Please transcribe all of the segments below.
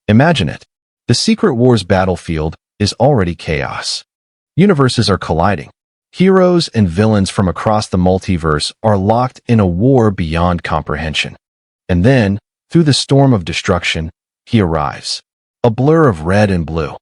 Imagine it. The Secret Wars battlefield is already chaos. Universes are colliding. Heroes and villains from across the multiverse are locked in a war beyond comprehension. And then, through the storm of destruction, he arrives. A blur of red and blue.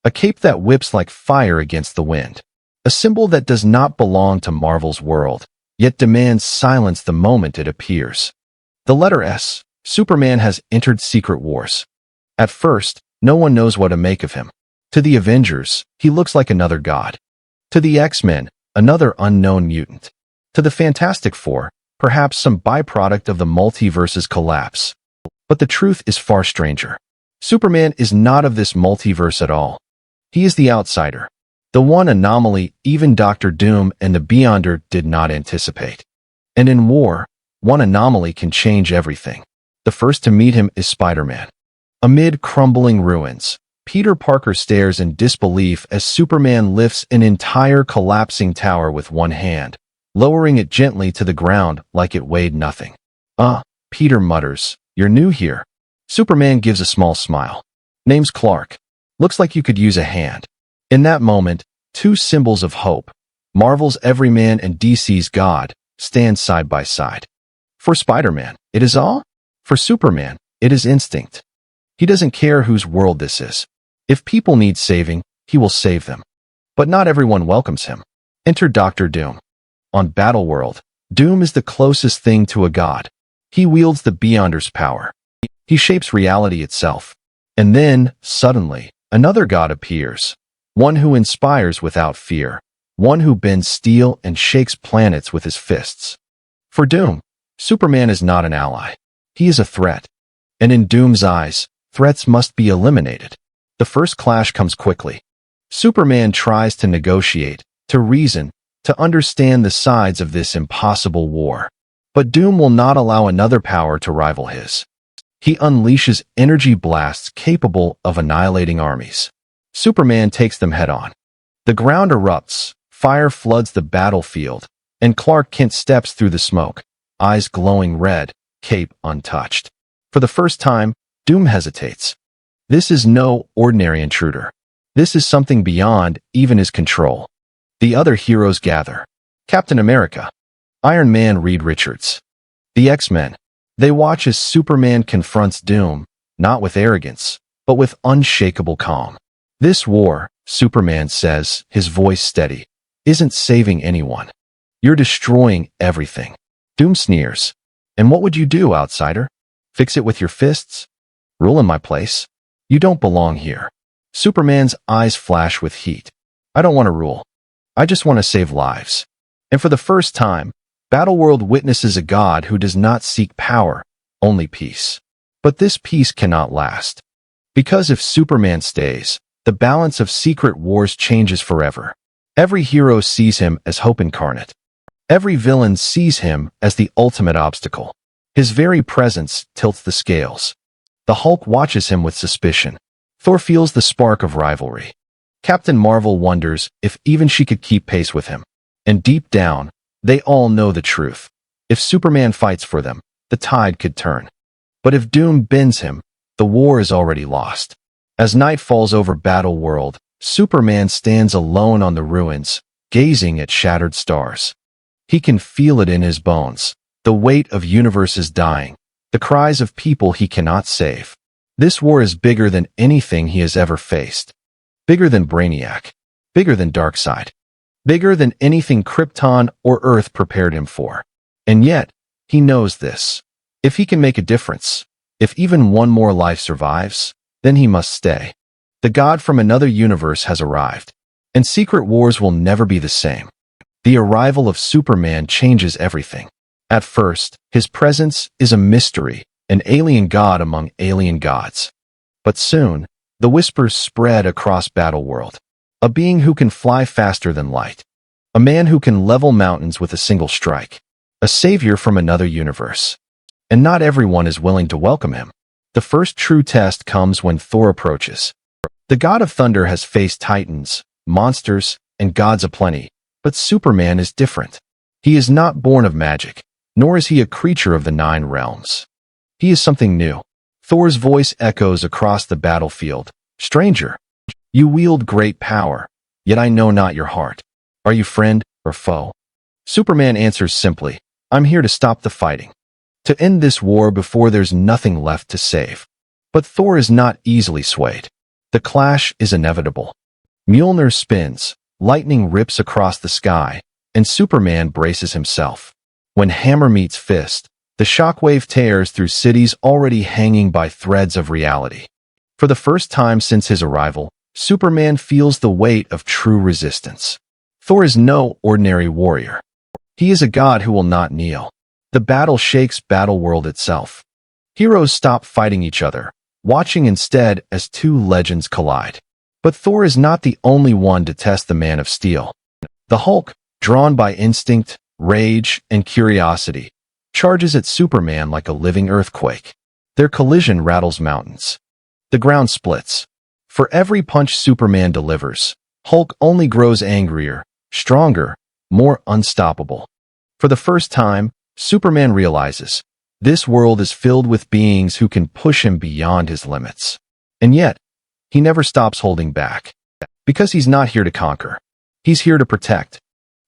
A cape that whips like fire against the wind. A symbol that does not belong to Marvel's world, yet demands silence the moment it appears. The letter S. Superman has entered Secret Wars. At first, no one knows what to make of him. To the Avengers, he looks like another god. To the X-Men, another unknown mutant. To the Fantastic Four, perhaps some byproduct of the multiverse's collapse. But the truth is far stranger. Superman is not of this multiverse at all. He is the outsider. The one anomaly even Dr. Doom and the Beyonder did not anticipate. And in war, one anomaly can change everything. The first to meet him is Spider-Man. Amid crumbling ruins, Peter Parker stares in disbelief as Superman lifts an entire collapsing tower with one hand, lowering it gently to the ground like it weighed nothing. Peter mutters, "You're new here." Superman gives a small smile. "Name's Clark. Looks like you could use a hand." In that moment, two symbols of hope, Marvel's everyman and DC's god, stand side by side. For Spider-Man, it is awe. For Superman, it is instinct. He doesn't care whose world this is. If people need saving, he will save them. But not everyone welcomes him. Enter Dr. Doom. On Battleworld, Doom is the closest thing to a god. He wields the Beyonder's power. He shapes reality itself. And then, suddenly, another god appears. One who inspires without fear. One who bends steel and shakes planets with his fists. For Doom, Superman is not an ally. He is a threat. And in Doom's eyes, threats must be eliminated. The first clash comes quickly. Superman tries to negotiate, to reason, to understand the sides of this impossible war. But Doom will not allow another power to rival his. He unleashes energy blasts capable of annihilating armies. Superman takes them head-on. The ground erupts, fire floods the battlefield, and Clark Kent steps through the smoke, eyes glowing red, cape untouched. For the first time, Doom hesitates. This is no ordinary intruder. This is something beyond even his control. The other heroes gather. Captain America, Iron Man, Reed Richards. The X-Men. They watch as Superman confronts Doom, not with arrogance, but with unshakable calm. This war, Superman says, his voice steady, isn't saving anyone. You're destroying everything. Doom sneers. And what would you do, outsider? Fix it with your fists? Rule in my place? You don't belong here. Superman's eyes flash with heat. I don't want to rule. I just want to save lives. And for the first time, Battleworld witnesses a god who does not seek power, only peace. But this peace cannot last. Because if Superman stays, the balance of Secret Wars changes forever. Every hero sees him as hope incarnate. Every villain sees him as the ultimate obstacle. His very presence tilts the scales. The Hulk watches him with suspicion. Thor feels the spark of rivalry. Captain Marvel wonders if even she could keep pace with him. And deep down, they all know the truth. If Superman fights for them, the tide could turn. But if Doom bends him, the war is already lost. As night falls over Battleworld, Superman stands alone on the ruins, gazing at shattered stars. He can feel it in his bones, the weight of universes dying, the cries of people he cannot save. This war is bigger than anything he has ever faced. Bigger than Brainiac. Bigger than Darkseid. Bigger than anything Krypton or Earth prepared him for. And yet, he knows this. If he can make a difference, if even one more life survives, then he must stay. The god from another universe has arrived. And Secret Wars will never be the same. The arrival of Superman changes everything. At first, his presence is a mystery, an alien god among alien gods. But soon, the whispers spread across Battleworld. A being who can fly faster than light. A man who can level mountains with a single strike. A savior from another universe. And not everyone is willing to welcome him. The first true test comes when Thor approaches. The god of thunder has faced titans, monsters, and gods aplenty, but Superman is different. He is not born of magic, nor is he a creature of the 9 realms. He is something new. Thor's voice echoes across the battlefield. Stranger, you wield great power, yet I know not your heart. Are you friend or foe? Superman answers simply, I'm here to stop the fighting, to end this war before there's nothing left to save. But Thor is not easily swayed. The clash is inevitable. Mjolnir spins, lightning rips across the sky, and Superman braces himself. When hammer meets fist, the shockwave tears through cities already hanging by threads of reality. For the first time since his arrival, Superman feels the weight of true resistance. Thor is no ordinary warrior. He is a god who will not kneel. The battle shakes Battleworld itself. Heroes stop fighting each other, watching instead as two legends collide. But Thor is not the only one to test the Man of Steel. The Hulk, drawn by instinct, rage, and curiosity, charges at Superman like a living earthquake. Their collision rattles mountains. The ground splits. For every punch Superman delivers, Hulk only grows angrier, stronger, more unstoppable. For the first time, Superman realizes this world is filled with beings who can push him beyond his limits. And yet, he never stops holding back. Because he's not here to conquer. He's here to protect.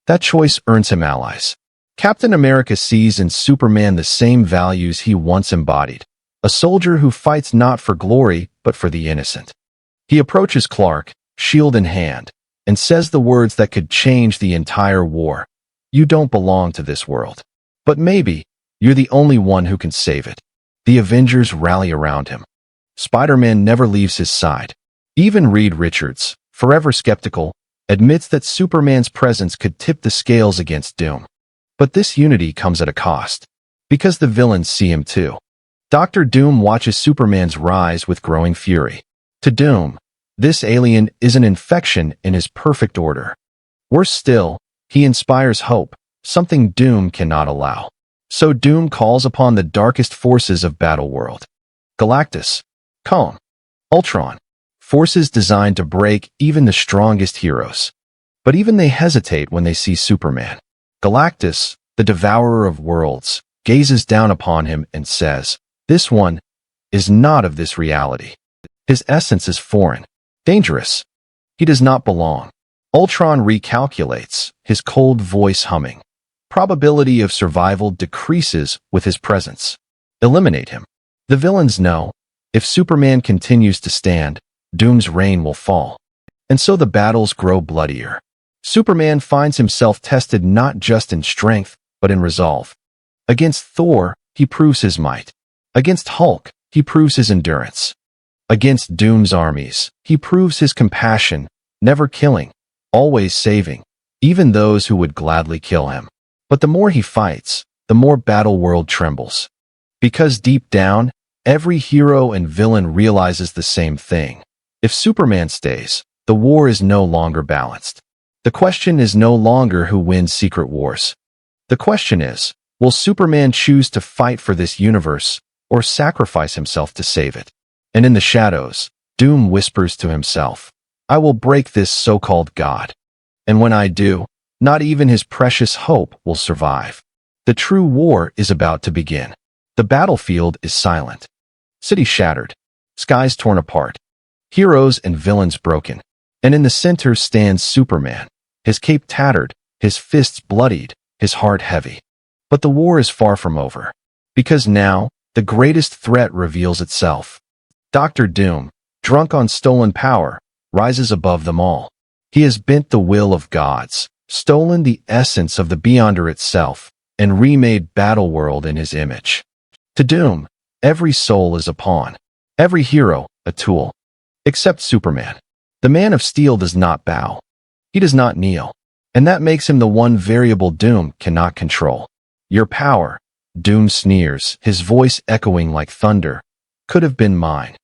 That choice earns him allies. Captain America sees in Superman the same values he once embodied. A soldier who fights not for glory, but for the innocent. He approaches Clark, shield in hand, and says the words that could change the entire war. You don't belong to this world. But maybe, you're the only one who can save it. The Avengers rally around him. Spider-Man never leaves his side. Even Reed Richards, forever skeptical, admits that Superman's presence could tip the scales against Doom. But this unity comes at a cost. Because the villains see him too. Dr. Doom watches Superman's rise with growing fury. To Doom, this alien is an infection in his perfect order. Worse still, he inspires hope, something Doom cannot allow. So Doom calls upon the darkest forces of Battleworld. Galactus, Kong, Ultron, forces designed to break even the strongest heroes. But even they hesitate when they see Superman. Galactus, the devourer of worlds, gazes down upon him and says, this one is not of this reality. His essence is foreign, dangerous. He does not belong. Ultron recalculates, his cold voice humming. Probability of survival decreases with his presence. Eliminate him. The villains know, if Superman continues to stand, Doom's reign will fall. And so the battles grow bloodier. Superman finds himself tested not just in strength, but in resolve. Against Thor, he proves his might. Against Hulk, he proves his endurance. Against Doom's armies, he proves his compassion, never killing, always saving, even those who would gladly kill him. But the more he fights, the more Battleworld trembles. Because deep down, every hero and villain realizes the same thing. If Superman stays, the war is no longer balanced. The question is no longer who wins secret wars. The question is, will Superman choose to fight for this universe or sacrifice himself to save it? And in the shadows, Doom whispers to himself, I will break this so-called God. And when I do, not even his precious hope will survive. The true war is about to begin. The battlefield is silent. Cities shattered. Skies torn apart. Heroes and villains broken. And in the center stands Superman, his cape tattered, his fists bloodied, his heart heavy. But the war is far from over. Because now, the greatest threat reveals itself. Dr. Doom, drunk on stolen power, rises above them all. He has bent the will of gods, stolen the essence of the Beyonder itself, and remade Battleworld in his image. To Doom, every soul is a pawn, every hero a tool. Except Superman. The Man of Steel does not bow. He does not kneel. And that makes him the one variable Doom cannot control. Your power, Doom sneers, his voice echoing like thunder, could have been mine.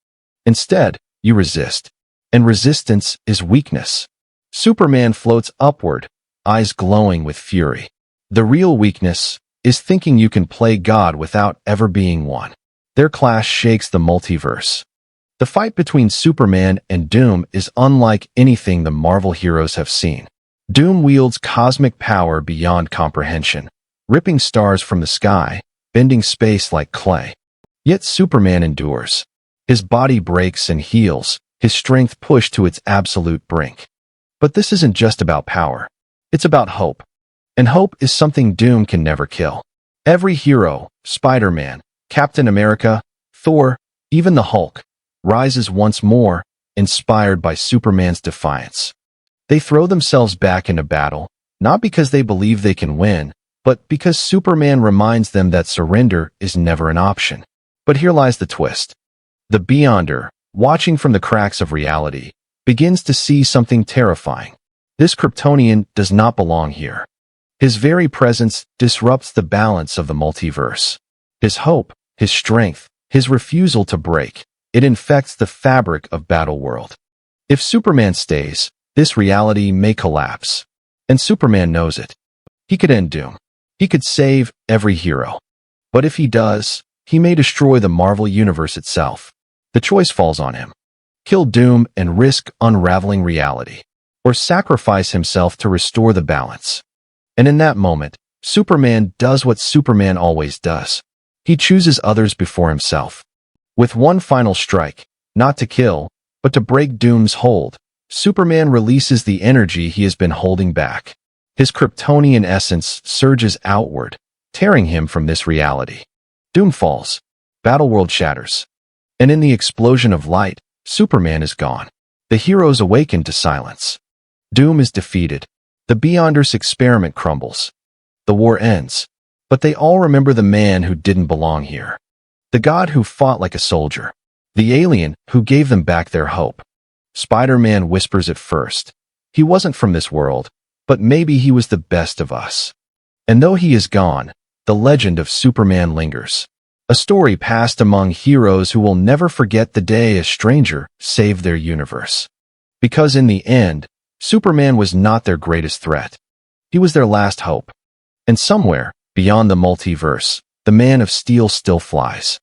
Instead, you resist. And resistance is weakness. Superman floats upward, eyes glowing with fury. The real weakness is thinking you can play God without ever being one. Their clash shakes the multiverse. The fight between Superman and Doom is unlike anything the Marvel heroes have seen. Doom wields cosmic power beyond comprehension, ripping stars from the sky, bending space like clay. Yet Superman endures. His body breaks and heals, his strength pushed to its absolute brink. But this isn't just about power. It's about hope. And hope is something Doom can never kill. Every hero, Spider-Man, Captain America, Thor, even the Hulk, rises once more, inspired by Superman's defiance. They throw themselves back into battle, not because they believe they can win, but because Superman reminds them that surrender is never an option. But here lies the twist. The Beyonder, watching from the cracks of reality, begins to see something terrifying. This Kryptonian does not belong here. His very presence disrupts the balance of the multiverse. His hope, his strength, his refusal to break, it infects the fabric of Battleworld. If Superman stays, this reality may collapse. And Superman knows it. He could end Doom. He could save every hero. But if he does, he may destroy the Marvel Universe itself. The choice falls on him. Kill Doom and risk unraveling reality, or sacrifice himself to restore the balance. And in that moment, Superman does what Superman always does. He chooses others before himself. With one final strike, not to kill, but to break Doom's hold, Superman releases the energy he has been holding back. His Kryptonian essence surges outward, tearing him from this reality. Doom falls. Battleworld shatters. And in the explosion of light, Superman is gone. The heroes awaken to silence. Doom is defeated. The Beyonders' experiment crumbles. The war ends. But they all remember the man who didn't belong here. The god who fought like a soldier. The alien who gave them back their hope. Spider-Man whispers at first. He wasn't from this world, but maybe he was the best of us. And though he is gone, the legend of Superman lingers. A story passed among heroes who will never forget the day a stranger saved their universe. Because in the end, Superman was not their greatest threat. He was their last hope. And somewhere, beyond the multiverse, the Man of Steel still flies.